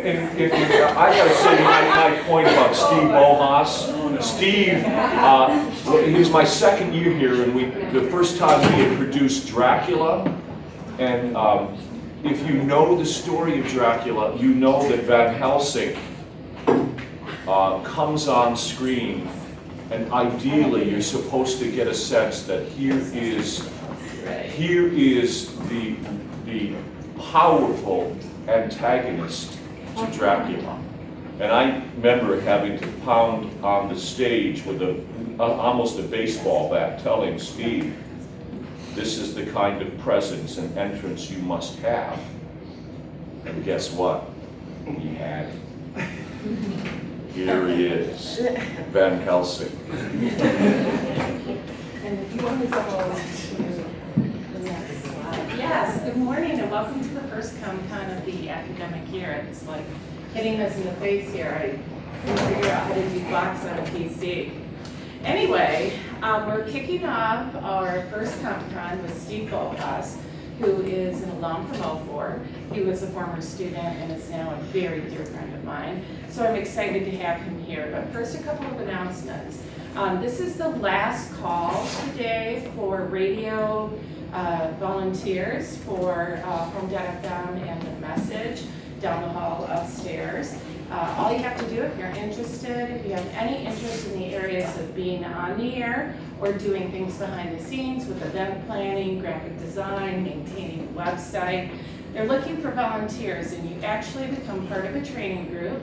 I gotta say my point about Steve Bohas. Steve, he was my second year here, and the first time we had produced Dracula, and if you know the story of Dracula, you know that Van Helsing comes on screen, and ideally you're supposed to get a sense that here is the powerful antagonist to Dracula. And I remember having to pound on the stage with almost a baseball bat, telling Steve, this is the kind of presence and entrance you must have. And guess what? He had it. Here he is, Van Helsing. And if you want to go to the next slide. Yes, good morning and welcome to the first ComCon of the academic year. It's like hitting us in the face here. I couldn't figure out how to do blocks on a PC. Anyway, we're kicking off our first ComCon with Steve Bohas, who is an alum from 04. He was a former student and is now a very dear friend of mine. So I'm excited to have him here. But first, a couple of announcements. This is the last call today for radio volunteers for Home.fm and The Message down the hall upstairs. All you have to do if you're interested, if you have any interest in the areas of being on the air or doing things behind the scenes with event planning, graphic design, maintaining a website, they're looking for volunteers, and you actually become part of a training group.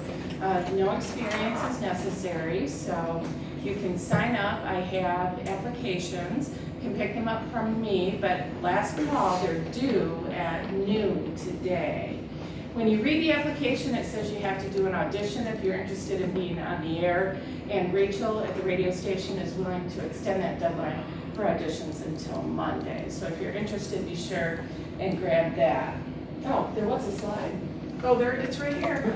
No experience is necessary, so you can sign up. I have applications. You can pick them up from me, but last call, they're due at noon today. When you read the application, it says you have to do an audition if you're interested in being on the air, and Rachel at the radio station is willing to extend that deadline for auditions until Monday. So if you're interested, be sure and grab that. Oh, there was a slide. Oh, there, it's right here.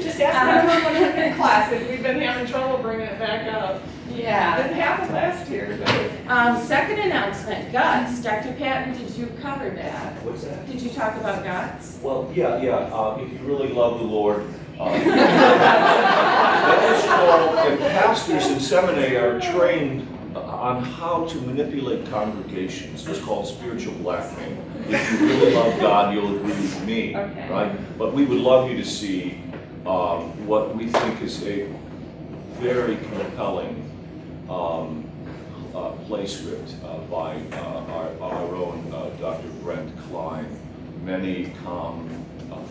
Just ask me when I'm in class if we've been having trouble bringing it back up. Yeah. Didn't happen last year. Second announcement, guts. Dr. Patton, did you cover that? What's that? Did you talk about guts? Well, yeah. If you really love the Lord, and pastors in seminary are trained on how to manipulate congregations. It's called spiritual blackmail. If you really love God, you'll agree with me, Okay. right? But we would love you to see what we think is a very compelling play script by our own Dr. Brent Klein. Many calm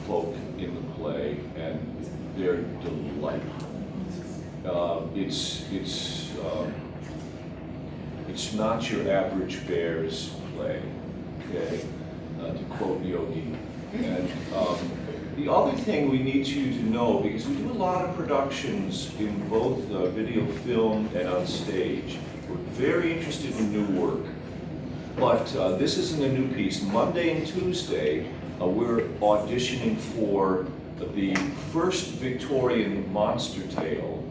folk in the play, and they're delightful. It's not your average Bears play, okay? To quote Yogi. And the other thing we need you to know, because we do a lot of productions in both video, film, and on stage. We're very interested in new work, but this isn't a new piece. Monday and Tuesday, we're auditioning for the first Victorian monster tale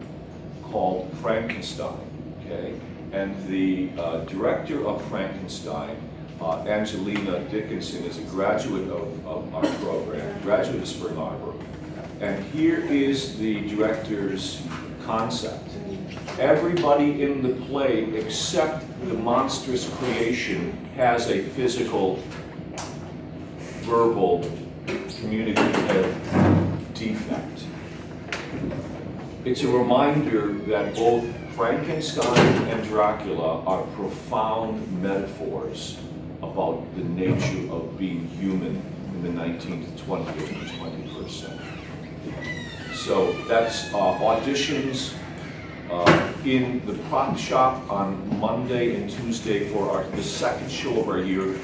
called Frankenstein, okay? And the director of Frankenstein, Angelina Dickinson, is a graduate of our program, graduate of Spring Arbor. And here is the director's concept. Everybody in the play, except the monstrous creation, has a physical, verbal, communicative defect. It's a reminder that both Frankenstein and Dracula are profound metaphors about the nature of being human in the 19th, 20th, and 21st century. So that's auditions in the prop shop on Monday and Tuesday for the second show of our year,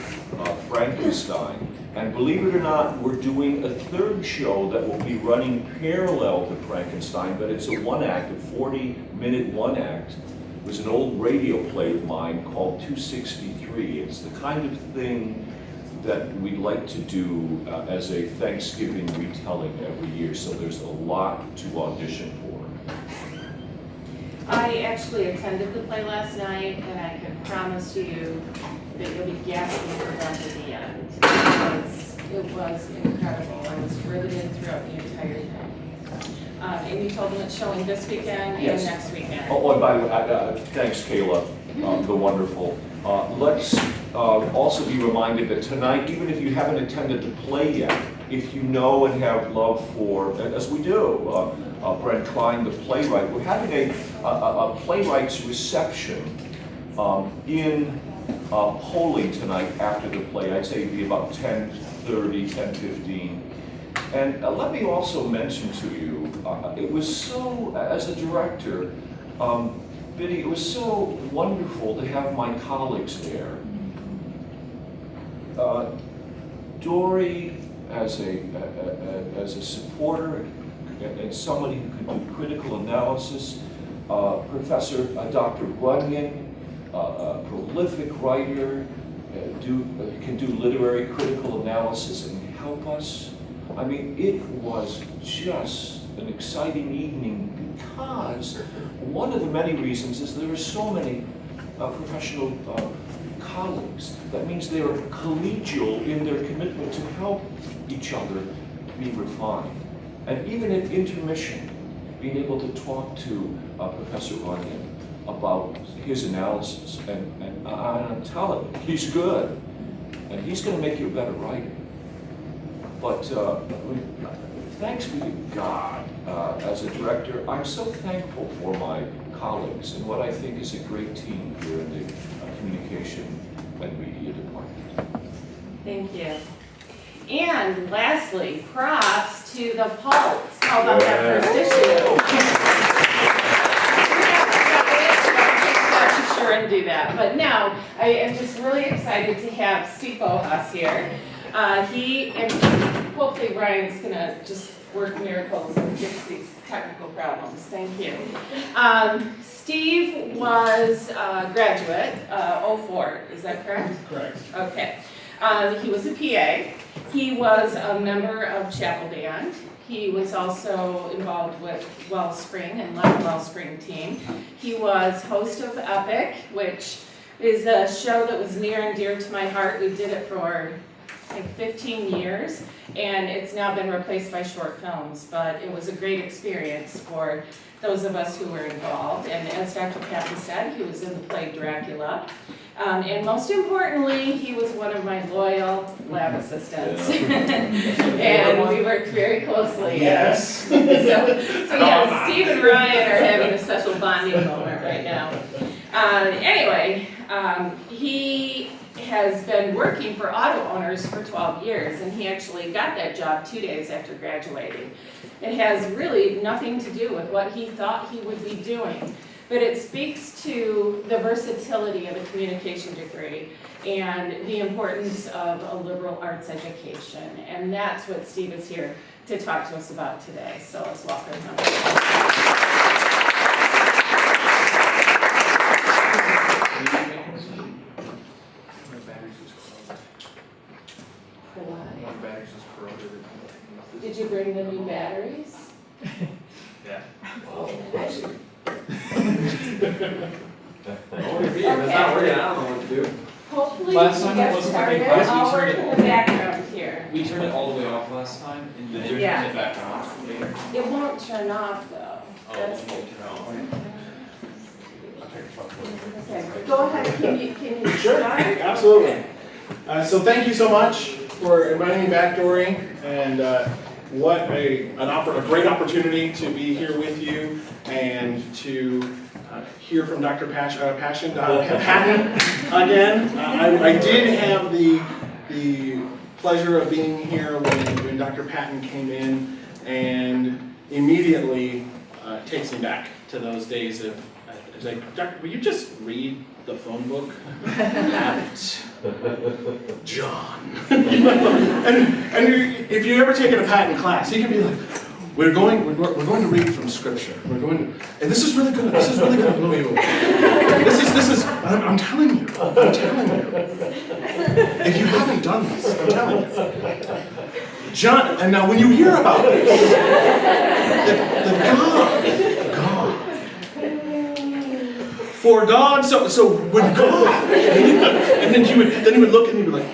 Frankenstein. And believe it or not, we're doing a third show that will be running parallel to Frankenstein, but it's a one-act, a 40-minute one-act. It was an old radio play of mine called 263. It's the kind of thing that we'd like to do as a Thanksgiving retelling every year, so there's a lot to audition for. I actually attended the play last night, and I can promise you that you'll be gasping for breath at the end. it was incredible. I was riveted throughout the entire thing. And you told them it's showing this weekend Yes. and next weekend. Oh, and by the way, thanks, Kayla, the wonderful. Let's also be reminded that tonight, even if you haven't attended the play yet, if you know and have love for, as we do, Brent Klein, the playwright, we're having a playwright's reception in Poling tonight after the play. I'd say it'd be about 10:30, 10:15. And let me also mention to you, it was so, as a director, Biddy, it was so wonderful to have my colleagues there. Dory, as a supporter and somebody who can do critical analysis, Professor Dr. Runyon, a prolific writer, can do literary critical analysis and help us. I mean, it was just an exciting evening because one of the many reasons is there are so many professional colleagues. That means they are collegial in their commitment to help each other be refined. And even at intermission, being able to talk to Professor Runyon about his analysis, and I'm telling you, he's good, and he's going to make you a better writer. But thanks be to God, as a director, I'm so thankful for my colleagues and what I think is a great team here in the communication and media department. Thank you. And lastly, props to the Pulse. How about that first issue? Sure and do that. But no, I am just really excited to have Steve Bohas here. He and hopefully Ryan's gonna just work miracles and fix these technical problems. Thank you. Steve was a graduate, 04, is that correct? Correct. Okay. He was a PA. He was a member of Chapel Band. He was also involved with Wellspring and led the Wellspring team. He was host of Epic, which is a show that was near and dear to my heart. We did it for like 15 years, and it's now been replaced by short films, but it was a great experience for those of us who were involved. And as Dr. Patton said, he was in the play Dracula. And most importantly, he was one of my loyal lab assistants. And we worked very closely. Yes. So yeah, Steve and Ryan are having a special bonding moment right now. Anyway, he has been working for auto owners for 12 years, and he actually got that job 2 days after graduating. It has really nothing to do with what he thought he would be doing, but it speaks to the versatility of a communication degree and the importance of a liberal arts education, and that's what Steve is here to talk to us about today, so let's welcome him. Did you bring the new batteries? Yeah. Okay. That's not working. I don't know what to do. Hopefully Last you time it get wasn't started. working fast, we I'll work turned in it the background here. We turned it all the way off last time, and then you Yeah. turned it back on later. It won't turn off though. That's Oh, okay. Go ahead, can you Sure, start? absolutely. So thank you so much for inviting me back, Dory, and what a great opportunity to be here with you and to hear from Dr. Patton again. I did have the pleasure of being here when Dr. Patton came in, and immediately takes me back to those days of, it's like, Doctor, will you just read the phone book? Habit. John. and if you've ever taken a Patton class, he can be like, we're going to read from Scripture. And this is really good. This is really going to blow you away. This is. I'm telling you. If you haven't done this, I'm telling you. John. And now, when you hear about this, the God. For God, so when God, and then he would look and he'd be like,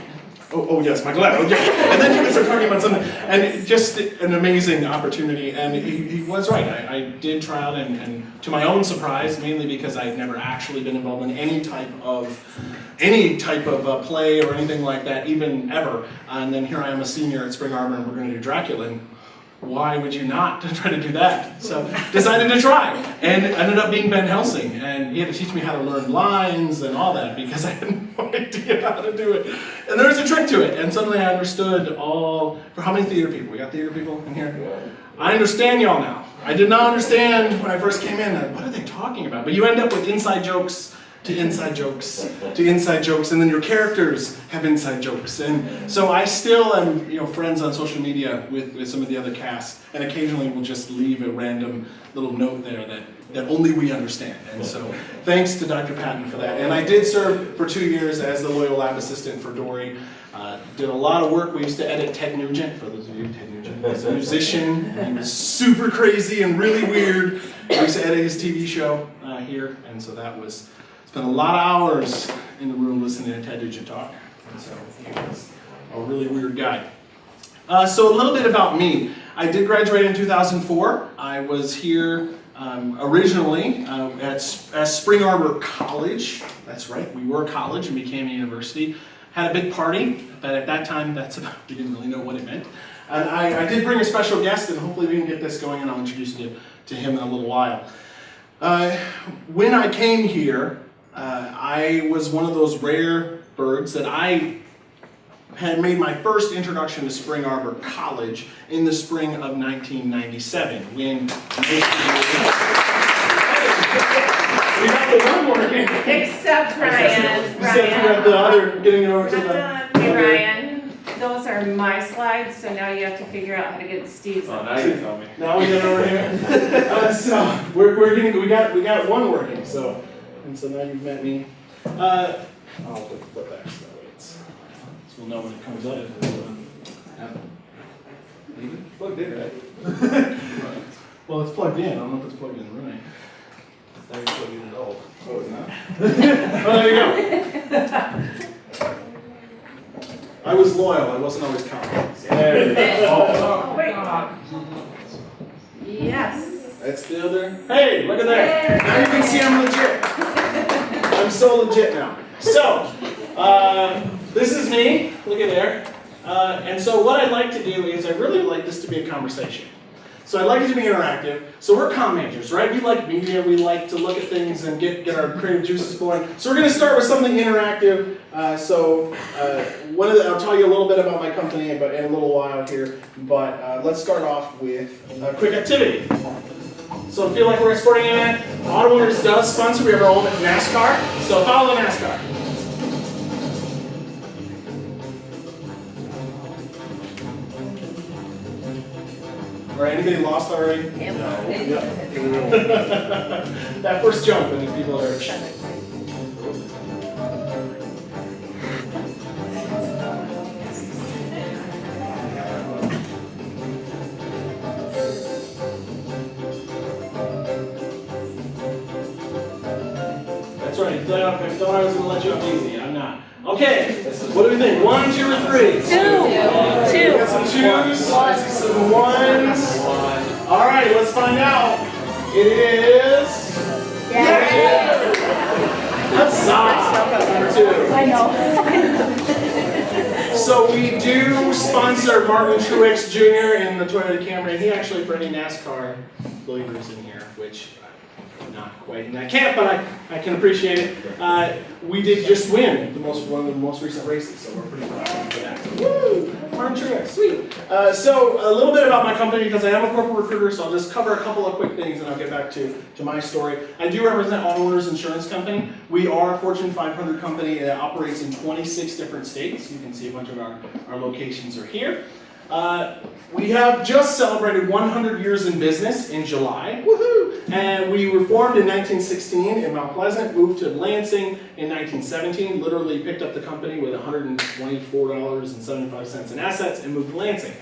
Oh yes, my glad. Okay. And then he would start talking about something, and just an amazing opportunity. And he was right. I did try out, and to my own surprise, mainly because I'd never actually been involved in any type of play or anything like that, even ever. And then here I am, a senior at Spring Arbor, and we're going to do Dracula. And why would you not try to do that? So decided to try, and ended up being Ben Helsing, and he had to teach me how to learn lines and all that because I had no idea how to do it. And there was a trick to it, and suddenly I understood all. For how many theater people? We got theater people in here? I understand y'all now. I did not understand when I first came in. What are they talking about? But you end up with inside jokes to inside jokes to inside jokes, and then your characters have inside jokes. And so I still am, friends on social media with some of the other cast, and occasionally we'll just leave a random little note there that only we understand. And so thanks to Dr. Patton for that. And I did serve for 2 years as the loyal lab assistant for Dory. Did a lot of work. We used to edit Ted Nugent. For those of you, Ted Nugent was a musician. He was super crazy and really weird. We used to edit his TV show here, and so that was. Spent a lot of hours in the room listening to Ted Nugent talk, and so he was a really weird guy. So a little bit about me. I did graduate in 2004. I was here originally at Spring Arbor College. That's right, we were a college and became a university. Had a big party, but at that time, we didn't really know what it meant. And I did bring a special guest, and hopefully we can get this going, and I'll introduce you to him in a little while. When I came here, I was one of those rare birds that I had made my first introduction to Spring Arbor College in the spring of 1997, when we got the one working. Except Ryan. Except we got the other getting over to the. Hey Ryan, those are my slides, so now you have to figure out how to get Steve's. Oh, now you tell me. Now we get over here. So we got one working. So now you've met me. I'll put that so that way so we'll know when it comes up. Plugged in, right? Well, it's plugged in. I don't know if it's plugged in right. It's not even plugged in at all. Oh, it's not. Well, there you go. I was loyal. I wasn't always confident. There you go. Oh, wait. Yes. That's the other. Hey, look at that. Now you can see I'm legit. I'm so legit now. So, this is me. Look at there. And so what I'd like to do is I really like this to be a conversation. So I'd like it to be interactive. So we're comm majors, right? We like media. We like to look at things and get our creative juices flowing. So we're going to start with something interactive. I'll tell you a little bit about my company in a little while here. But let's start off with a quick activity. So I feel like we're a sporting event. Auto Owners does sponsor. We have our own NASCAR. So follow the NASCAR. All right, anybody lost already? Yep. No. That first jump and then people are. That's right. I thought I was going to let you up easy. I'm not. Okay. What do we think? 1, 2, or 3? 2. 2. Got some 2s. I see some 1s. All right. Let's find out. It is. Yeah. Huzzah. Number 2. I know. So we do sponsor Martin Truex Jr. in the Toyota Camry. He actually for any NASCAR believers in here, which. Not quite in that camp, but I can appreciate it. We did just win one of the most recent races, so we're pretty proud of that. Woo! Martin Truex, sweet. So a little bit about my company, because I am a corporate recruiter, so I'll just cover a couple of quick things and I'll get back to my story. I do represent Auto Owners Insurance Company. We are a Fortune 500 company that operates in 26 different states. You can see a bunch of our locations are here. We have just celebrated 100 years in business in July, woohoo! And we were formed in 1916 in Mount Pleasant, moved to Lansing in 1917, literally picked up the company with $124.75 in assets and moved to Lansing.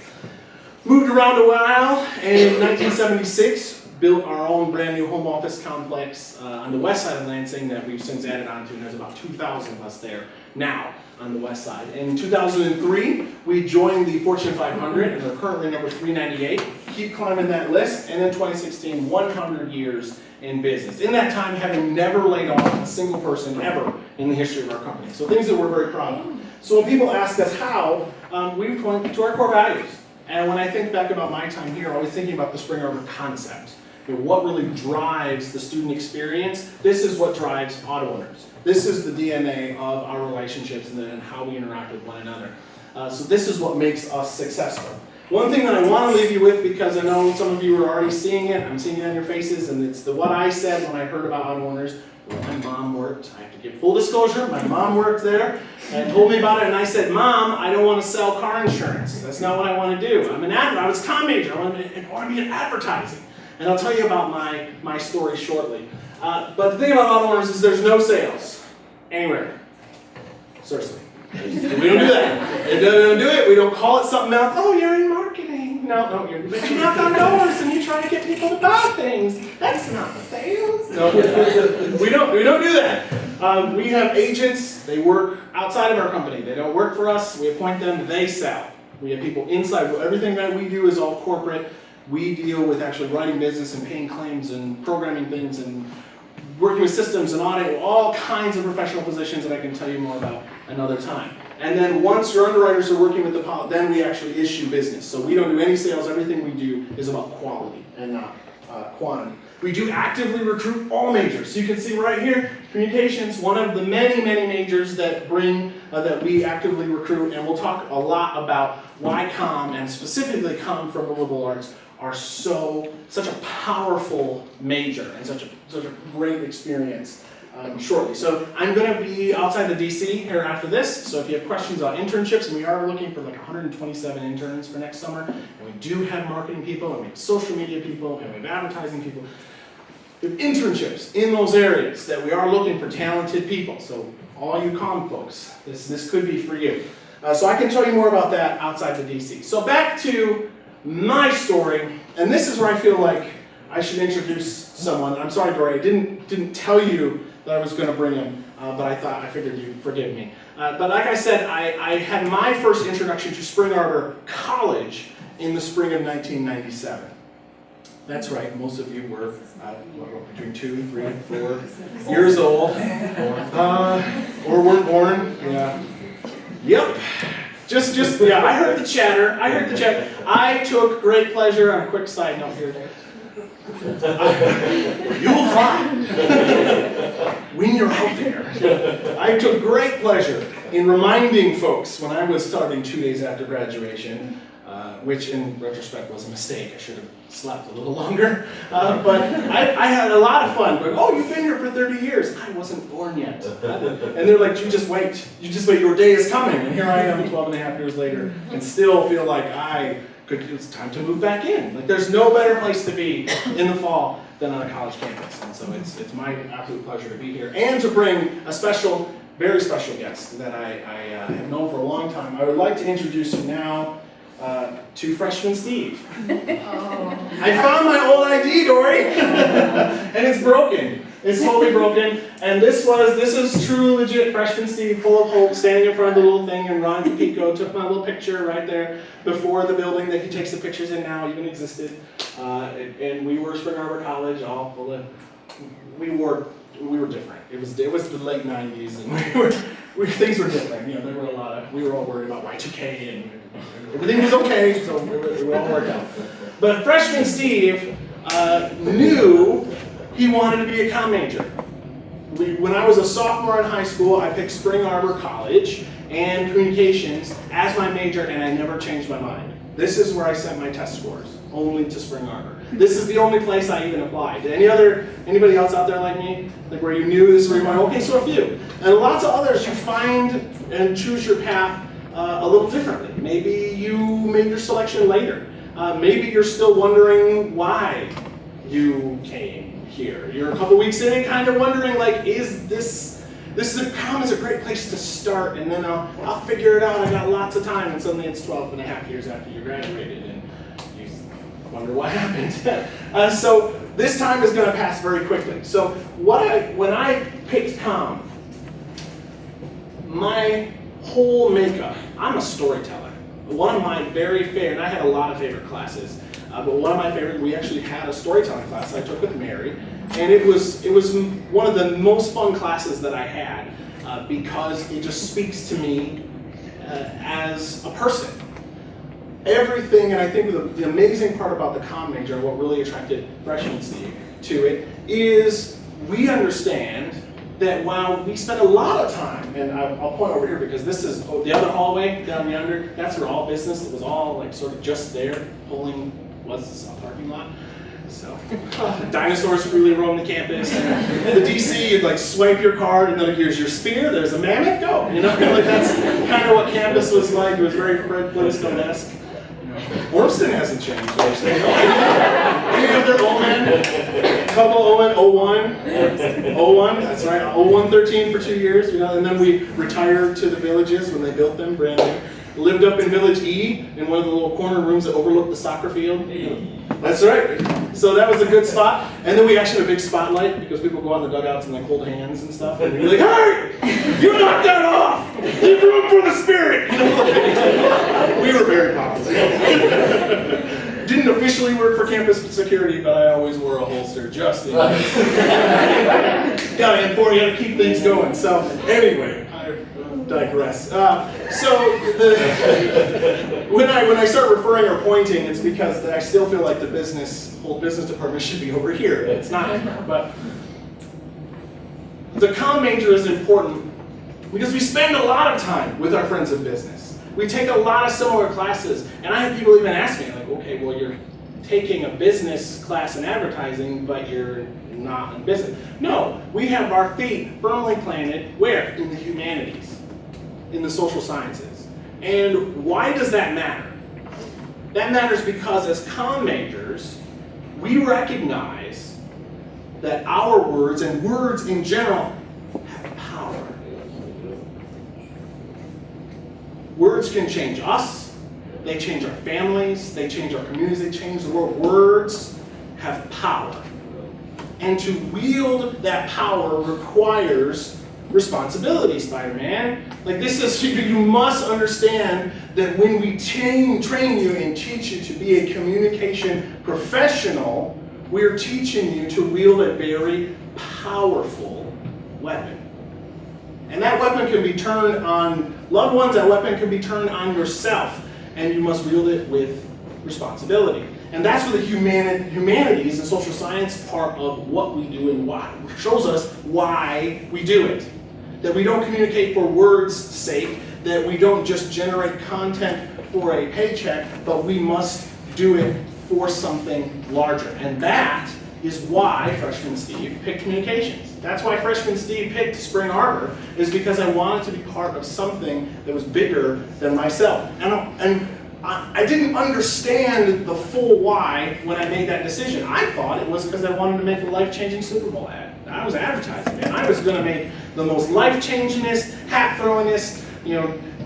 Moved around a while, and in 1976, built our own brand new home office complex on the west side of Lansing that we've since added on to, and there's about 2,000 of us there now. on the west side. In 2003, we joined the Fortune 500, and we're currently number 398. Keep climbing that list. And in 2016, 100 years in business. In that time, having never laid off a single person ever in the history of our company. So things that we're very proud of. So when people ask us how, we point to our core values. And when I think back about my time here, I'm always thinking about the Spring Arbor concept. You know, what really drives the student experience? This is what drives auto owners. This is the DNA of our relationships and then how we interact with one another. So this is what makes us successful. One thing that I want to leave you with, because I know some of you are already seeing it, I'm seeing it on your faces, and it's what I said when I heard about auto owners. Well, my mom worked. I have to give full disclosure. My mom worked there and told me about it, and I said, Mom, I don't want to sell car insurance. That's not what I want to do. I'm an I was a comm major. I want to be in advertising. And I'll tell you about my story shortly. But the thing about auto owners is there's no sales anywhere. Seriously. We don't do that. We don't do it. We don't call it something else. Oh, you're in marketing. No, but you knock on doors and you try to get people to buy things. That's not sales. No, we don't do that. We have agents. They work outside of our company. They don't work for us. We appoint them. They sell. We have people inside. Everything that we do is all corporate. We deal with actually running business and paying claims and programming things and working with systems and audit, all kinds of professional positions that I can tell you more about another time. And then once your underwriters are working with the policy, then we actually issue business. So we don't do any sales. Everything we do is about quality and not quantity. We do actively recruit all majors. So you can see right here, communications, one of the many, many majors that that we actively recruit. And we'll talk a lot about why comm, and specifically comm from the liberal arts, are such a powerful major and such a great experience shortly. So I'm going to be outside the DC here after this. So if you have questions about internships, and we are looking for like 127 interns for next summer, and we do have marketing people, and we have social media people, and we have advertising people. We have internships in those areas that we are looking for talented people. So all you comm folks, this could be for you. So I can tell you more about that outside the DC. So back to my story, and this is where I feel like I should introduce someone. I'm sorry, Dory, I didn't tell you that I was going to bring him, but I figured you'd forgive me. But like I said, I had my first introduction to Spring Arbor College in the spring of 1997. That's right, most of you were between 2, 3, 4 years old, or weren't born. Yeah. Yep. Yeah, I heard the chatter. I took great pleasure, on a quick side note here, you'll find when you're out there. I took great pleasure in reminding folks when I was starting 2 days after graduation, which in retrospect was a mistake. I should have slept a little longer. But I had a lot of fun. But, oh, you've been here for 30 years. I wasn't born yet. And they're like, you just wait, your day is coming. And here I am 12 and a half years later and still feel like it's time to move back in. Like there's no better place to be in the fall than on a college campus. And so it's my absolute pleasure to be here and to bring a special, very special guest that I have known for a long time. I would like to introduce you now to freshman Steve. Oh. I found my old ID, Dory, and it's broken. It's totally broken. And this is true, legit freshman Steve, full of hope, standing in front of the little thing, and Ron Capico took my little picture right there before the building that he takes the pictures in now even existed. And we were Spring Arbor College, all full of. We were different. It was the late '90s, and things were different. You know, there were we were all worried about Y2K, and everything was okay, so we all worked out. But freshman Steve knew he wanted to be a comm major. When I was a sophomore in high school, I picked Spring Arbor College and communications as my major, and I never changed my mind. This is where I sent my test scores, only to Spring Arbor. This is the only place I even applied. Anybody else out there like me? Like where you knew this is where you went? Okay, so a few. And lots of others, you find and choose your path a little differently. Maybe you made your selection later. Maybe you're still wondering why you came here. You're a couple weeks in and kind of wondering, like, comm is a great place to start, and then I'll figure it out. I got lots of time, and suddenly it's 12 and a half years after you graduated, and you wonder what happened. So this time is going to pass very quickly. So when I picked comm, my whole makeup. I'm a storyteller. One of my very favorite, and I had a lot of favorite classes, but one of my favorite, we actually had a storytelling class I took with Mary, and it was one of the most fun classes that I had because it just speaks to me as a person. Everything, and I think the amazing part about the comm major, and what really attracted freshmen Steve to it, is we understand that while we spend a lot of time, and I'll point over here because this is the other hallway down yonder, that's where all business, it was all like sort of just there, was a parking lot. So, dinosaurs freely roam the campus, and the DC, you'd like swipe your card, and then here's your spear, there's a mammoth, go! You know, like that's kind of what campus was like. It was very Fred Flintstone-esque. Wormston hasn't changed, actually. Any other Owen? Couple Owen, 01, that's right, 0113 for 2 years, you know, and then we retired to the villages when they built them, brand new. Lived up in Village E, in one of the little corner rooms that overlooked the soccer field. That's right. So that was a good spot. And then we actually had a big spotlight because people go on the dugouts and like hold hands and stuff. And you're like, hey, you knocked that off! Leave room for the spirit! We were very popular. Didn't officially work for campus security, but I always wore a holster just in case. Got to keep things going. So anyway, I digress. When I start referring or pointing, it's because I still feel like the whole business department should be over here. It's not. But the comm major is important because we spend a lot of time with our friends in business. We take a lot of similar classes, and I have people even ask me, like, okay, well, you're taking a business class in advertising, but you're not in business. No, we have our feet firmly planted where? In the humanities, in the social sciences. And why does that matter? That matters because as comm majors, we recognize that our words and words in general have power. Words can change us, they change our families, they change our communities, they change the world. Words have power. And to wield that power requires responsibility, Spider-Man. Like this is, you must understand that when we train you and teach you to be a communication professional, we're teaching you to wield a very powerful weapon. And that weapon can be turned on loved ones, that weapon can be turned on yourself, and you must wield it with responsibility. And that's where the humanities and social science part of what we do and why shows us why we do it. That we don't communicate for words' sake, that we don't just generate content for a paycheck, but we must do it for something larger. And that is why freshman Steve picked communications. That's why freshman Steve picked Spring Arbor, is because I wanted to be part of something that was bigger than myself. And I didn't understand the full why when I made that decision. I thought it was because I wanted to make a life-changing Super Bowl ad. I was advertising, man. I was going to make the most life-changingest, hat-throwingest,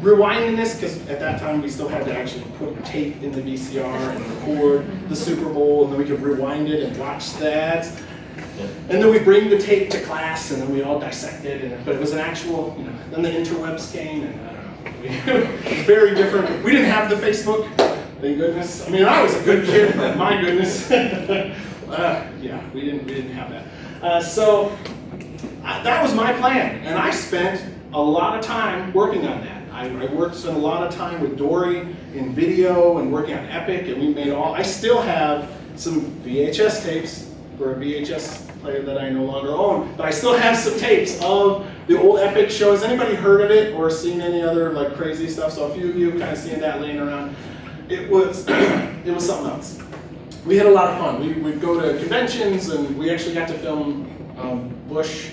rewindingest, because at that time we still had to actually put tape in the VCR and record the Super Bowl, and then we could rewind it and watch the ads. And then we bring the tape to class, and then we all dissect it. But it was an actual, then the interwebs came, and I don't know. It was very different. We didn't have the Facebook, thank goodness. I mean, I was a good kid, but my goodness. Yeah, we didn't have that. So that was my plan, and I spent a lot of time working on that. I spent a lot of time with Dory in video and working on Epic, and we made I still have some VHS tapes for a VHS player that I no longer own, but I still have some tapes of the old Epic shows. Anybody heard of it or seen any other like crazy stuff? So a few of you kind of seen that laying around. It was something else. We had a lot of fun. We would go to conventions, and we actually got to film Bush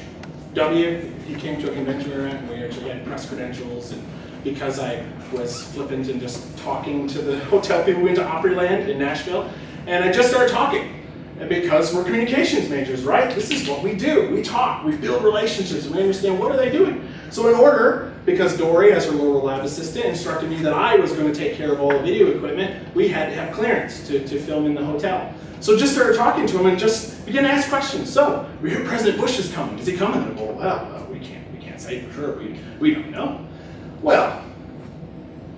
W. He came to a convention we were at, and we actually had press credentials. And because I was flippant and just talking to the hotel people, we went to Opryland in Nashville, and I just started talking. And because we're communications majors, right? This is what we do. We talk, we build relationships, and we understand what are they doing. So in order, because Dory, as her little lab assistant, instructed me that I was going to take care of all the video equipment, we had to have clearance to film in the hotel. So just started talking to him and just began to ask questions. So, we hear President Bush is coming. Is he coming? And well, we can't say for sure. We don't know. well,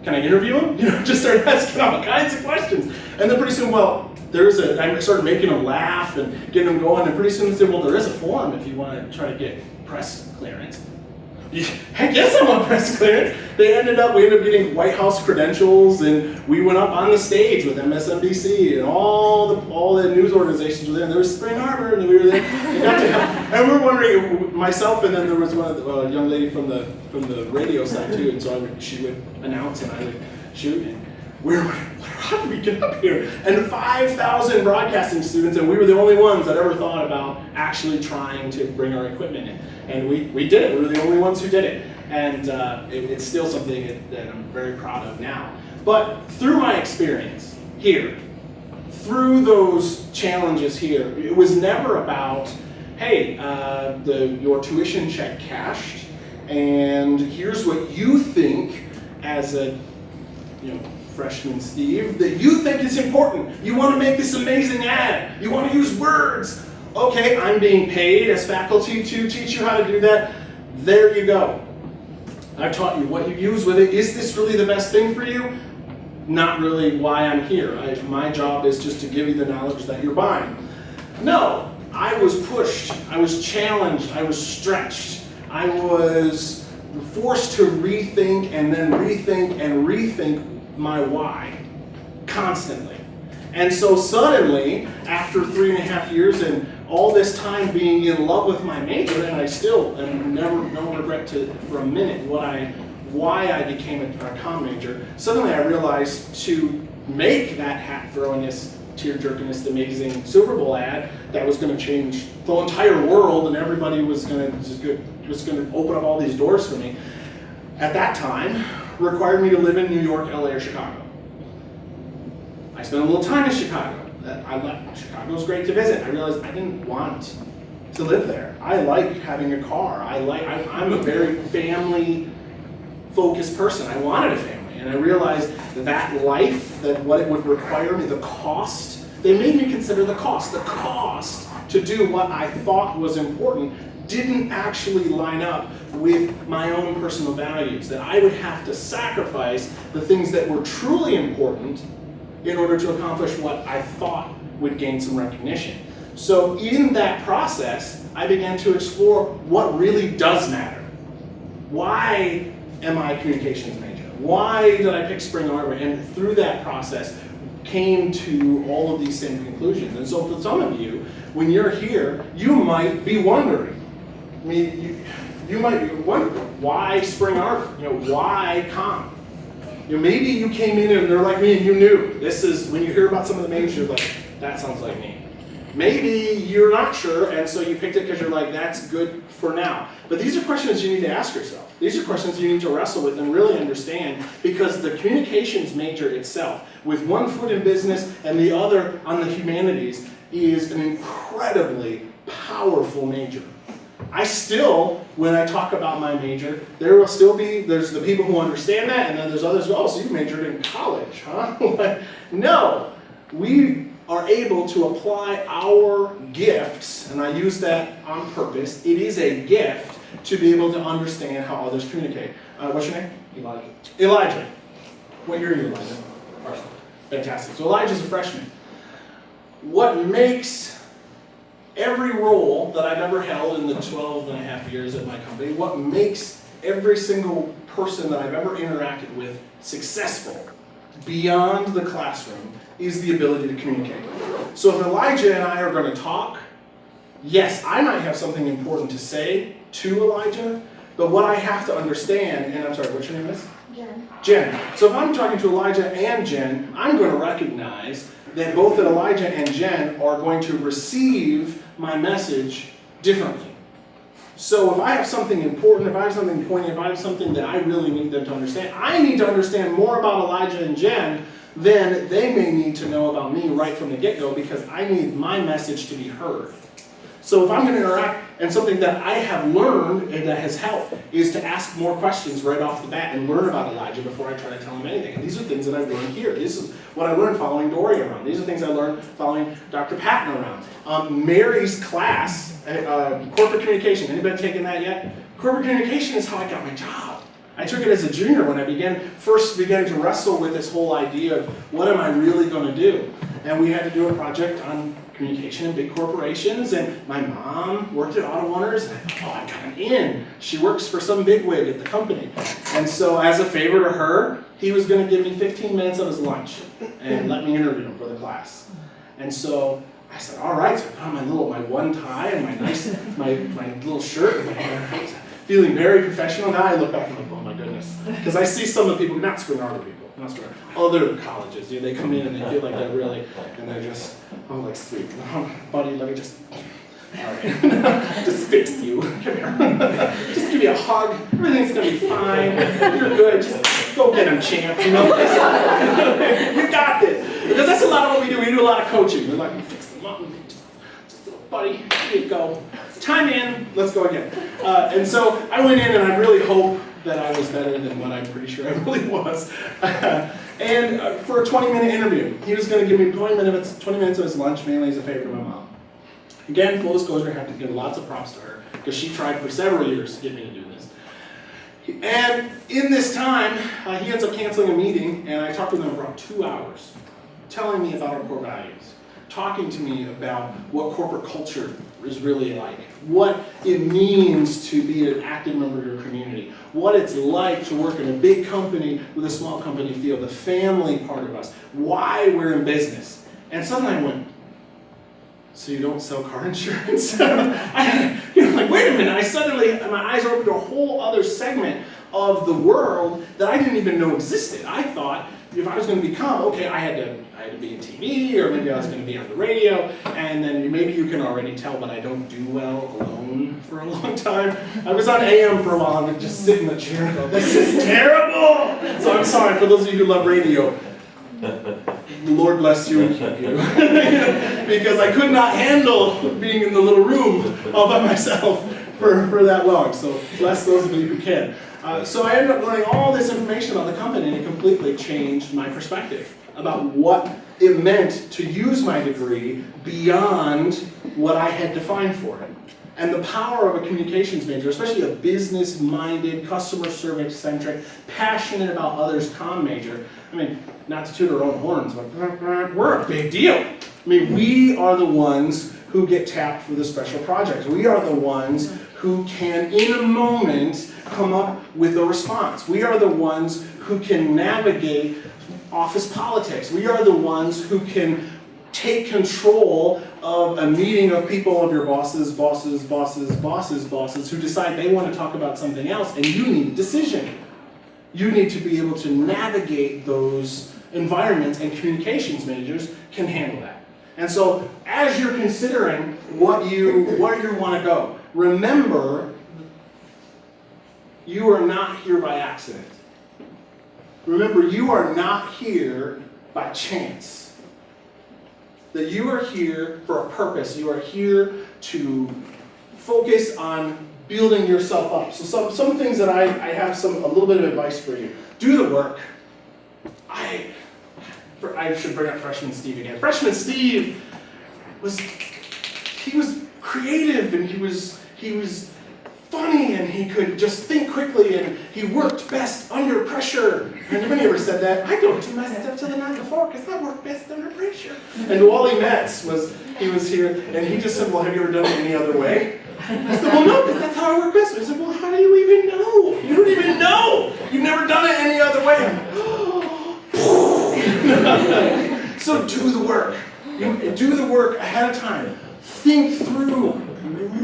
can I interview him? Just started asking all kinds of questions. And then pretty soon, I started making them laugh and getting them going, and pretty soon they said, well, there is a form if you want to try to get press clearance. Heck yes, I want press clearance. We ended up getting White House credentials, and we went up on the stage with MSNBC and all the news organizations were there. And there was Spring Arbor, and we were there. And we were wondering, myself, and then there was one of the young lady from the radio side too. And so she would announce, and I would shoot. And we were wondering, how did we get up here? And 5,000 broadcasting students, and we were the only ones that ever thought about actually trying to bring our equipment in. And we did it. We were the only ones who did it. And it's still something that I'm very proud of now. But through my experience here, through those challenges here, it was never about, hey, your tuition check cashed, and here's what you think as a freshman Steve, that you think is important. You want to make this amazing ad. You want to use words. Okay, I'm being paid as faculty to teach you how to do that. There you go. I've taught you what you use with it. Is this really the best thing for you? Not really why I'm here. My job is just to give you the knowledge that you're buying. No, I was pushed. I was challenged. I was stretched. I was forced to rethink and then rethink and rethink my why constantly. And so suddenly, after 3.5 years and all this time being in love with my major, and I still am no regret for a minute why I became a comm major, suddenly I realized to make that hat-throwingest, tear-jerkingest, amazing Super Bowl ad that was going to change the entire world, and everybody was going to open up all these doors for me, at that time, required me to live in New York, LA, or Chicago. I spent a little time in Chicago. Chicago was great to visit. I realized I didn't want to live there. I like having a car. I'm a very family-focused person. I wanted a family, and I realized that life, that what it would require me, the cost, they made me consider the cost. The cost to do what I thought was important didn't actually line up with my own personal values, that I would have to sacrifice the things that were truly important in order to accomplish what I thought would gain some recognition. So in that process, I began to explore what really does matter. Why am I a communications major? Why did I pick Spring Arbor? And through that process, came to all of these same conclusions. And so for some of you, when you're here, you might be wondering, you might be wondering, why Spring Arbor? Why comm? Maybe you came in and they're like me and you knew. This is, when you hear about some of the majors, you're like, that sounds like me. Maybe you're not sure, and so you picked it because you're like, that's good for now. But these are questions you need to ask yourself. These are questions you need to wrestle with and really understand, because the communications major itself, with one foot in business and the other on the humanities, is an incredibly powerful major. I still, when I talk about my major, there's the people who understand that, and then there's others who, oh, so you majored in college, huh? No, we are able to apply our gifts, and I use that on purpose. It is a gift to be able to understand how others communicate. What's your name? Elijah. Elijah. What year are you, Elijah? Freshman. Fantastic. So Elijah's a freshman. What makes every role that I've ever held in the 12.5 years at my company, what makes every single person that I've ever interacted with successful beyond the classroom is the ability to communicate. So if Elijah and I are going to talk, yes, I might have something important to say to Elijah, but what I have to understand, and I'm sorry, what's your name is? Jen. Jen. So if I'm talking to Elijah and Jen, I'm going to recognize that both Elijah and Jen are going to receive my message differently. So if I have something important, if I have something poignant, if I have something that I really need them to understand, I need to understand more about Elijah and Jen than they may need to know about me right from the get-go, because I need my message to be heard. So if I'm going to interact, and something that I have learned and that has helped is to ask more questions right off the bat and learn about Elijah before I try to tell him anything. And these are things that I've learned here. This is what I learned following Dory around. These are things I learned following Dr. Patton around. Mary's class, corporate communication. Anybody taken that yet? Corporate communication is how I got my job. I took it as a junior when I first began to wrestle with this whole idea of what am I really going to do? And we had to do a project on communication in big corporations, and my mom worked at Auto Owners, and I thought, oh, I got an in. She works for some bigwig at the company. And so as a favor to her, he was going to give me 15 minutes of his lunch and let me interview him for the class. And so I said, all right, so I put on my one tie and my little shirt and my hair. Feeling very professional. Now I look back and I'm like, oh my goodness. Because I see some of the people, not Spring Arbor people, not Spring Arbor, other colleges, they come in and they feel like they're really, and they're just, oh, like, sweet. Oh, buddy, let me just, all right, just fix you. Come here. Just give me a hug. Everything's going to be fine. You're good. Just go get him, champ. You got this. Because that's a lot of what we do. We do a lot of coaching. We're like, fix them up. Just little buddy, here you go. Time in, let's go again. And so I went in and I really hope that I was better than what I'm pretty sure I really was. And for a 20-minute interview, he was going to give me 20 minutes of his lunch, mainly as a favor to my mom. Again, full disclosure, I have to give lots of props to her, because she tried for several years to get me to do this. And in this time, he ends up canceling a meeting, and I talked with him for about 2 hours, telling me about our core values, talking to me about what corporate culture is really like, what it means to be an active member of your community, what it's like to work in a big company with a small company feel, the family part of us, why we're in business. And suddenly I went, so you don't sell car insurance? Like, wait a minute, my eyes are open to a whole other segment of the world that I didn't even know existed. I thought if I was going to become, okay, I had to be in TV, or maybe I was going to be on the radio, and then maybe you can already tell, but I don't do well alone for a long time. I was on AM for a while, and I'd just sit in the chair and go, this is terrible! So I'm sorry, for those of you who love radio, the Lord bless you and keep you. Because I could not handle being in the little room all by myself for that long. So bless those of you who can. So I ended up learning all this information about the company, and it completely changed my perspective about what it meant to use my degree beyond what I had defined for it. And the power of a communications major, especially a business-minded, customer service-centric, passionate about others comm major. I mean, not to toot our own horns, but we're a big deal. I mean, we are the ones who get tapped for the special projects. We are the ones who can, in a moment, come up with a response. We are the ones who can navigate office politics. We are the ones who can take control of a meeting of people, of your bosses, who decide they want to talk about something else, and you need a decision. You need to be able to navigate those environments, and communications majors can handle that. And so, as you're considering where you want to go, remember, you are not here by accident. Remember, you are not here by chance. That you are here for a purpose. You are here to focus on building yourself up. So some things that I have a little bit of advice for you. Do the work. I should bring up Freshman Steve again. Freshman Steve was creative, and he was funny, and he could just think quickly, and he worked best under pressure. Anybody ever said that? I don't do my stuff till the night before because I work best under pressure. And Wally Metz was here, and he just said, well, have you ever done it any other way? I said, well, no, because that's how I work best. I said, well, how do you even know? You don't even know. You've never done it any other way. So do the work. Do the work ahead of time. Think through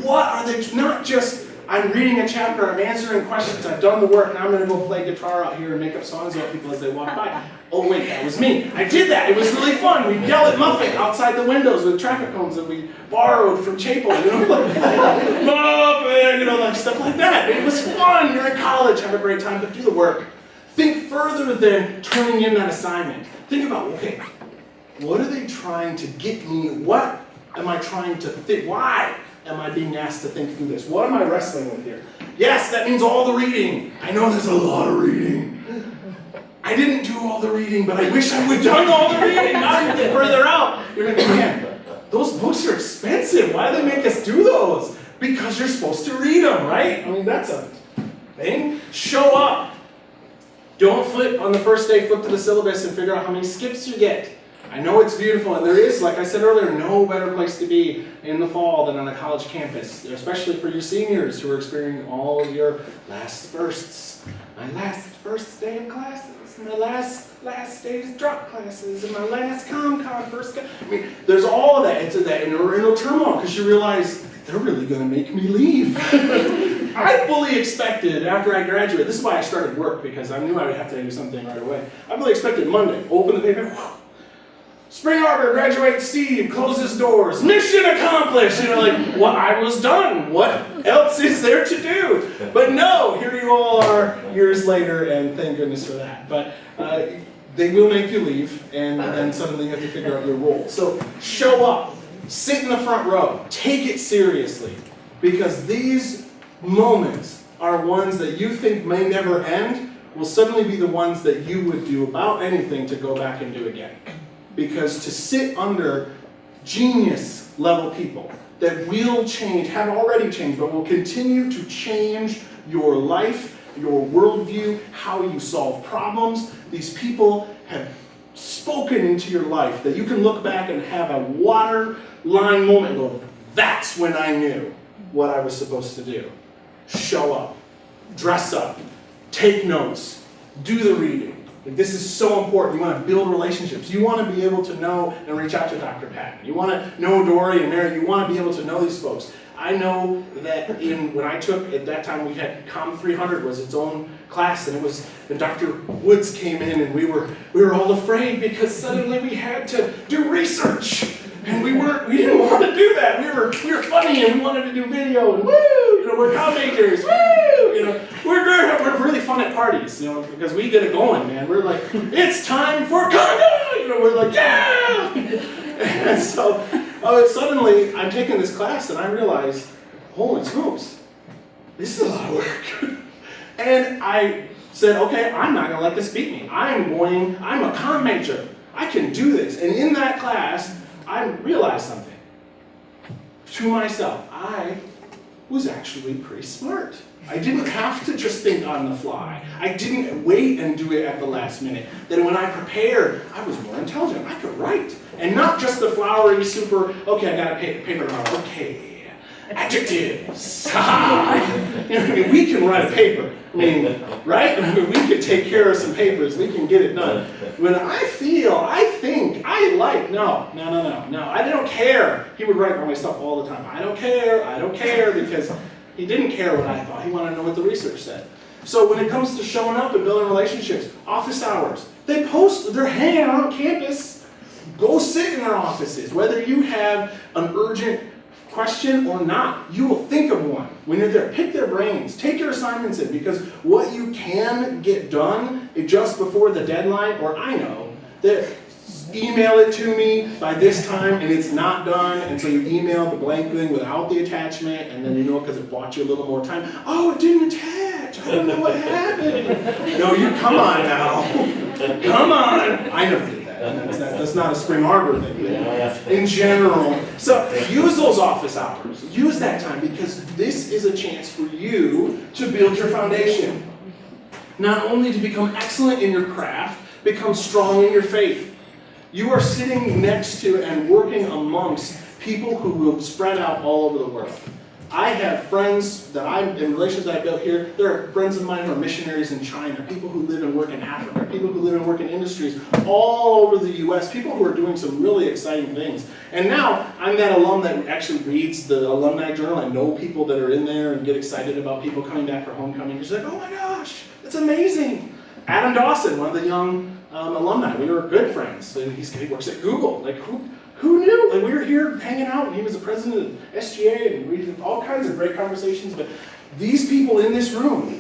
what are they, not just I'm reading a chapter, I'm answering questions, I've done the work, now I'm going to go play guitar out here and make up songs about people as they walk by. Oh wait, that was me. I did that. It was really fun. We'd yell at Muffet outside the windows with traffic cones that we borrowed from Chapel, like, Muffet, like stuff like that. It was fun. You're in college, have a great time, but do the work. Think further than turning in that assignment. Think about, okay, what are they trying to get me? What am I trying to think? Why am I being asked to think through this? What am I wrestling with here? Yes, that means all the reading. I know there's a lot of reading. I didn't do all the reading, but I wish I would have done all the reading. Now you get further out. You're like, man, those books are expensive. Why do they make us do those? Because you're supposed to read them, right? I mean, that's a thing. Show up. Don't flip on the first day, flip to the syllabus and figure out how many skips you get. I know it's beautiful, and there is, like I said earlier, no better place to be in the fall than on a college campus, especially for you seniors who are experiencing all of your last firsts. My last first day of classes, my last day of drop classes, and my last con first. I mean, there's all of that. It's that internal turmoil because you realize they're really going to make me leave. I fully expected after I graduated, this is why I started work, because I knew I would have to do something right away. I fully expected Monday, open the paper, Spring Arbor graduate Steve closes doors, mission accomplished. You know, like, what, I was done. What else is there to do? But no, here you all are years later, and thank goodness for that. But they will make you leave, and then suddenly you have to figure out your role. So show up, sit in the front row, take it seriously, because these moments are ones that you think may never end will suddenly be the ones that you would do about anything to go back and do again. Because to sit under genius level people that will change, have already changed, but will continue to change your life, your worldview, how you solve problems, these people have spoken into your life that you can look back and have a waterline moment and go, that's when I knew what I was supposed to do. Show up, dress up, take notes, do the reading. Like, this is so important. You want to build relationships. You want to be able to know and reach out to Dr. Patton. You want to know Dory and Mary. You want to be able to know these folks. I know that when I took, at that time we had Com 300 was its own class, and it was, and Dr. Woods came in, and we were all afraid because suddenly we had to do research. And we didn't want to do that. We were funny, and we wanted to do video, and woo, you know, we're com majors, woo, you know, we're really fun at parties, you know, because we get it going, man. We're like, it's time for conga, you know, we're like, yeah. And so suddenly I'm taking this class, and I realize, holy smokes, this is a lot of work. And I said, okay, I'm not gonna let this beat me. I'm a com major. I can do this. And in that class, I realized something to myself. I was actually pretty smart. I didn't have to just think on the fly. I didn't wait and do it at the last minute. Then when I prepared, I was more intelligent. I could write. And not just the flowery, super, okay, I got a paper tomorrow. Okay, adjectives. You know what I mean? We can write a paper. I mean, right? I mean, we can take care of some papers. We can get it done. When I think, no. I don't care. He would write all my stuff all the time. I don't care, because he didn't care what I thought. He wanted to know what the research said. So when it comes to showing up and building relationships, office hours, they're hanging out on campus. Go sit in their offices. Whether you have an urgent question or not, you will think of one. When you're there, pick their brains, take your assignments in, because what you can get done just before the deadline, or I know, that email it to me by this time and it's not done, and so you email the blank thing without the attachment, and then you know because it bought you a little more time, oh, it didn't attach, I don't know what happened. No, you come on now. Come on. I never did that. That's not a Spring Arbor thing. In general. So use those office hours. Use that time, because this is a chance for you to build your foundation. Not only to become excellent in your craft, become strong in your faith. You are sitting next to and working amongst people who will spread out all over the world. I have friends in relations that I built here. There are friends of mine who are missionaries in China, people who live and work in Africa, people who live and work in industries all over the U.S., people who are doing some really exciting things. And now I'm that alum that actually reads the alumni journal. I know people that are in there and get excited about people coming back for homecoming. It's like, oh my gosh, it's amazing. Adam Dawson, one of the young alumni, we were good friends. And he works at Google. Like, who knew? Like, we were here hanging out, and he was the president of SGA, and we did all kinds of great conversations. But these people in this room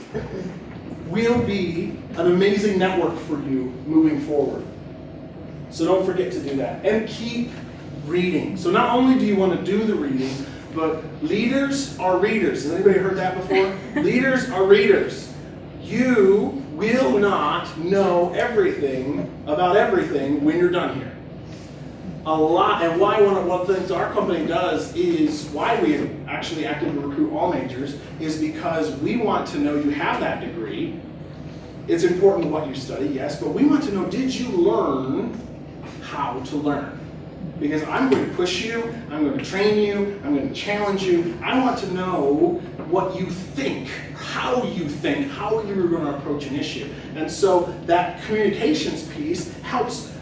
will be an amazing network for you moving forward. So don't forget to do that. And keep reading. So not only do you want to do the reading, but leaders are readers. Has anybody heard that before? Leaders are readers. You will not know everything about everything when you're done here. A lot, and why one of the things our company does is why we actually actively recruit all majors is because we want to know you have that degree It's important what you study, yes, but we want to know, did you learn how to learn? Because I'm going to push you, I'm going to train you, I'm going to challenge you. I want to know what you think, how you're going to approach an issue. And so that communications piece helps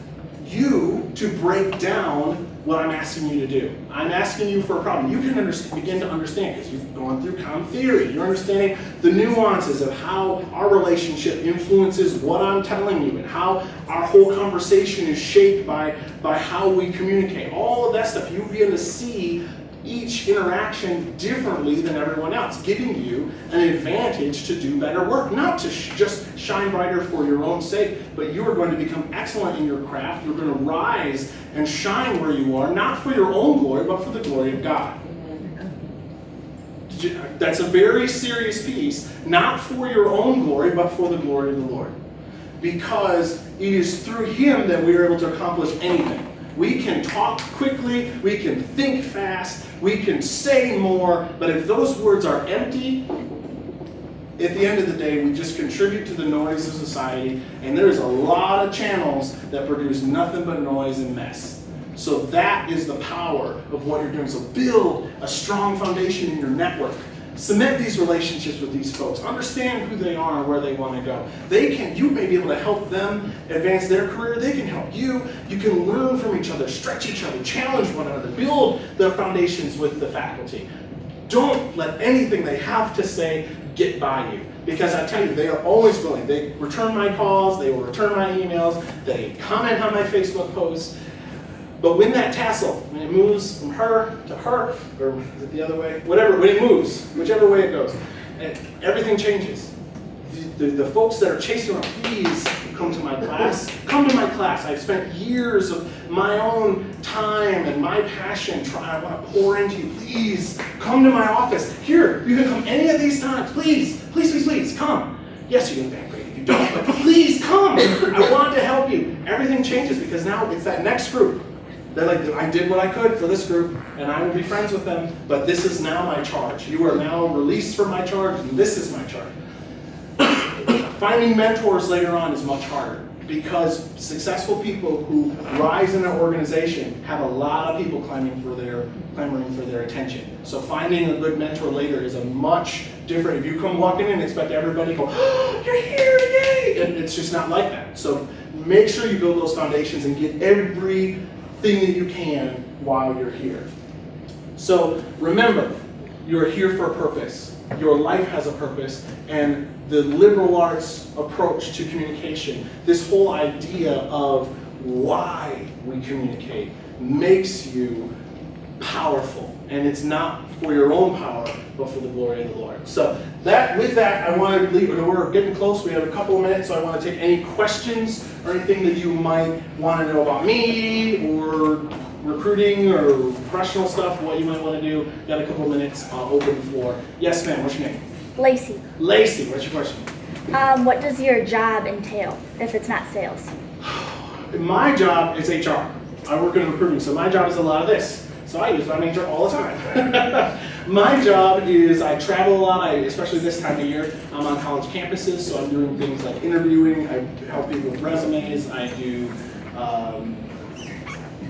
you to break down what I'm asking you to do. I'm asking you for a problem. You can begin to understand because you've gone through comm theory. You're understanding the nuances of how our relationship influences what I'm telling you and how our whole conversation is shaped by how we communicate. All of that stuff, you begin to see each interaction differently than everyone else, giving you an advantage to do better work, not to just shine brighter for your own sake, but you are going to become excellent in your craft. You're going to rise and shine where you are, not for your own glory, but for the glory of God. That's a very serious piece, not for your own glory, but for the glory of the Lord. Because it is through Him that we are able to accomplish anything. We can talk quickly, we can think fast, we can say more, but if those words are empty, at the end of the day, we just contribute to the noise of society, and there's a lot of channels that produce nothing but noise and mess. So that is the power of what you're doing. So build a strong foundation in your network. Cement these relationships with these folks. Understand who they are and where they want to go. You may be able to help them advance their career. They can help you. You can learn from each other, stretch each other, challenge one another, build the foundations with the faculty. Don't let anything they have to say get by you. Because I tell you, they are always willing. They return my calls, they will return my emails, they comment on my Facebook posts. But when that tassel, when it moves from her to her, or is it the other way? Whatever, when it moves, whichever way it goes, everything changes. The folks that are chasing around, please come to my class. Come to my class. I've spent years of my own time and my passion I want to pour into you. Please come to my office. Here, you can come any of these times. Please, please, please, please, come. Yes, you can back grade if you don't, but please come. I want to help you. Everything changes because now it's that next group. They're like, I did what I could for this group, and I will be friends with them, but this is now my charge. You are now released from my charge, and this is my charge. Finding mentors later on is much harder because successful people who rise in an organization have a lot of people clamoring for their attention. So finding a good mentor later is a much different. If you come walking in and expect everybody to go, oh, you're here, yay! And it's just not like that. So make sure you build those foundations and get everything that you can while you're here. So remember, you're here for a purpose. Your life has a purpose, and the liberal arts approach to communication, this whole idea of why we communicate, makes you powerful. And it's not for your own power, but for the glory of the Lord. So with that, I want to leave it. We're getting close. We have a couple of minutes, so I want to take any questions or anything that you might want to know about me or recruiting or professional stuff, what you might want to do. Got a couple of minutes. I'll open the floor. Yes, ma'am. What's your name? Lacey. Lacey, what's your question? What does your job entail if it's not sales? My job is HR. I work in recruiting, so my job is a lot of this. So I use my HR all the time. My job is I travel a lot, especially this time of year. I'm on college campuses, so I'm doing things like interviewing. I help people with resumes. I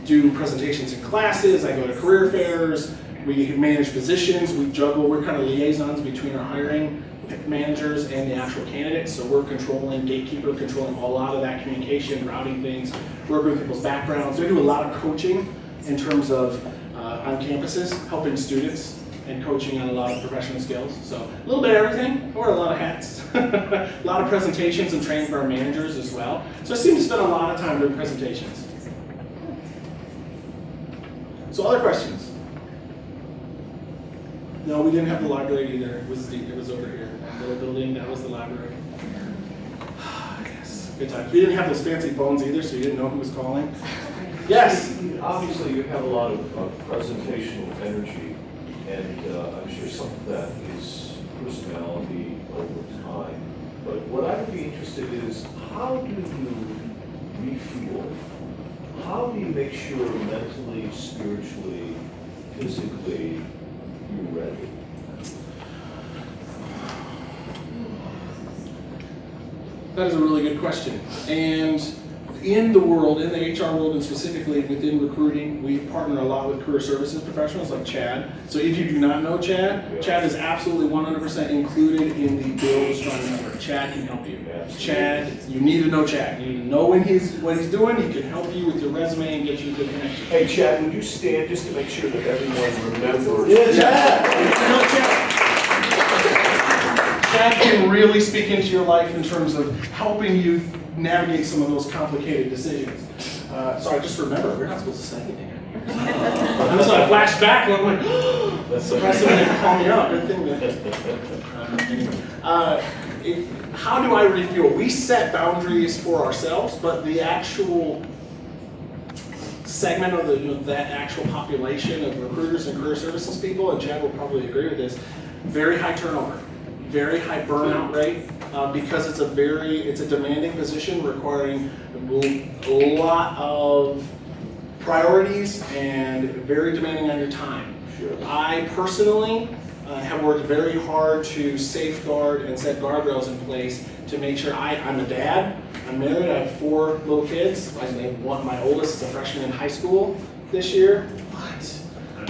do presentations in classes. I go to career fairs. We manage positions. We juggle. We're kind of liaisons between our hiring managers and the actual candidates. So we're controlling, controlling a lot of that communication, routing things, working with people's backgrounds. We do a lot of coaching in terms of on campuses, helping students and coaching on a lot of professional skills. So a little bit of everything. I wear a lot of hats. A lot of presentations and training for our managers as well. So I seem to spend a lot of time doing presentations. So other questions? No, we didn't have the library either. It was over here. That little building, that was the library. Yes, good times. We didn't have those fancy phones either, so you didn't know who was calling. Yes? Obviously, you have a lot of presentational energy, and I'm sure some of that is personality over time. But what I would be interested in is, how do you refuel? How do you make sure mentally, spiritually, physically, you're ready? That is a really good question. And in the world, in the HR world, and specifically within recruiting, we partner a lot with career services professionals like Chad. So if you do not know Chad, Chad is absolutely 100% included in the Build a Strong Network. Chad can help you. Chad, you need to know Chad. You need to know what he's doing. He can help you with your resume and get you a good connection. Hey, Chad, would you stand just to make sure that everyone remembers? Yeah, Chad! You know Chad. Chad can really speak into your life in terms of helping you navigate some of those complicated decisions. So I just remember, we're not supposed to say anything in here. And so I flashed back and I'm like, that's surprised someone didn't call me out. Good thing that. Anyway, how do I refuel? We set boundaries for ourselves, but the actual segment of that actual population of recruiters and career services people, and Chad will probably agree with this, very high turnover, very high burnout rate, because it's a demanding position requiring a lot of priorities and very demanding on your time. Sure. I personally have worked very hard to safeguard and set guardrails in place to make sure I'm a dad, I'm married, I have 4 little kids. My oldest is a freshman in high school this year. What?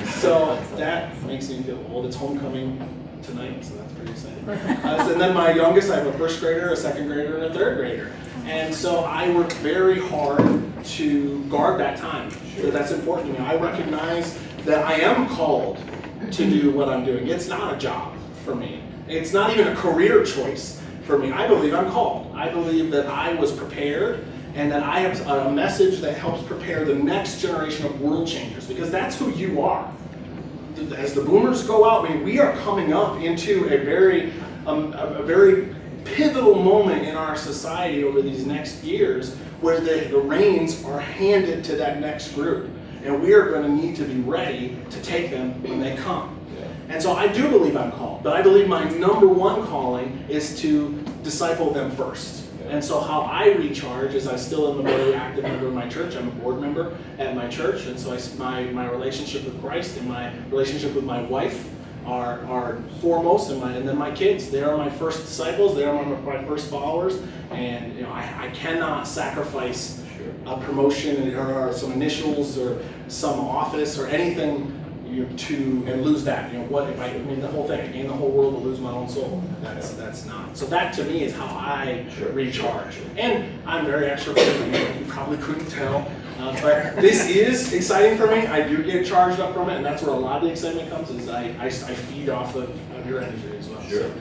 So that makes me feel old. It's homecoming tonight, so that's pretty exciting. And then my youngest, I have a first grader, a second grader, and a third grader. And so I work very hard to guard that time. So that's important to me. I recognize that I am called to do what I'm doing. It's not a job for me. It's not even a career choice for me. I believe I'm called. I believe that I was prepared and that I have a message that helps prepare the next generation of world changers, because that's who you are. As the boomers go out, I mean, we are coming up into a very pivotal moment in our society over these next years where the reins are handed to that next group. And we are going to need to be ready to take them when they come. And so I do believe I'm called, but I believe my number one calling is to disciple them first. And so how I recharge is I still am a very active member of my church. I'm a board member at my church, and so my relationship with Christ and my relationship with my wife are foremost, and then my kids. They are my first disciples. They are my first followers, and I cannot sacrifice a promotion or some initials or some office or anything and lose that. What if I mean the whole thing? I gain the whole world to lose my own soul. That's not. So that to me is how I recharge. And I'm very extroverted. You probably couldn't tell, but this is exciting for me. I do get charged up from it, and that's where a lot of the excitement comes. Is I feed off of your energy as well. Sure. So,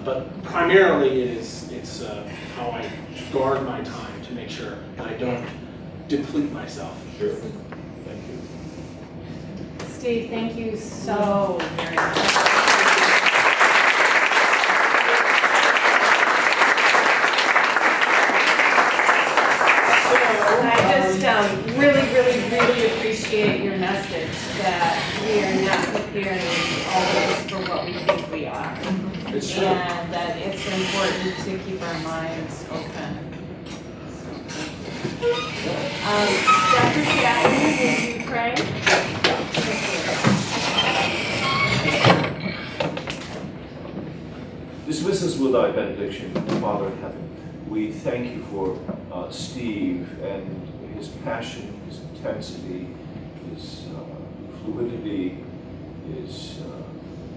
but primarily it's how I guard my time to make sure that I don't deplete myself. Sure. Thank you. Steve, thank you so very much. I just really appreciate your message that we are not preparing always for what we think we are. It's true. And that it's important to keep our minds open. Dr. Chapman, would you pray? Dismiss us with thy benediction, Father in heaven. We thank you for Steve and his passion, his intensity, his fluidity, his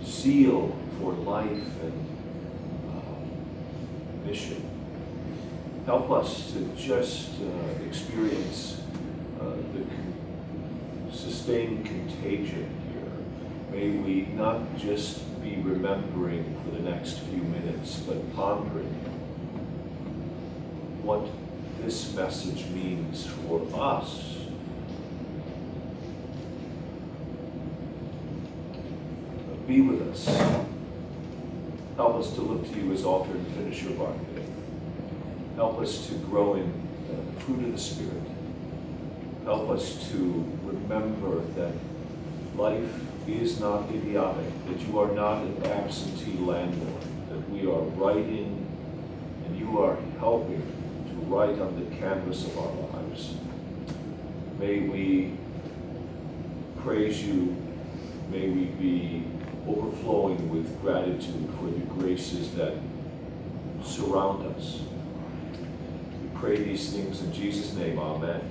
zeal for life and mission. Help us to just experience the sustained contagion here. May we not just be remembering for the next few minutes, but pondering what this message means for us. Be with us. Help us to look to you as author and finisher of our faith. Help us to grow in the fruit of the Spirit. Help us to remember that life is not idiotic, that you are not an absentee landlord, that we are writing and you are helping to write on the canvas of our lives. May we praise you. May we be overflowing with gratitude for the graces that surround us. pray these things in Jesus' name, amen.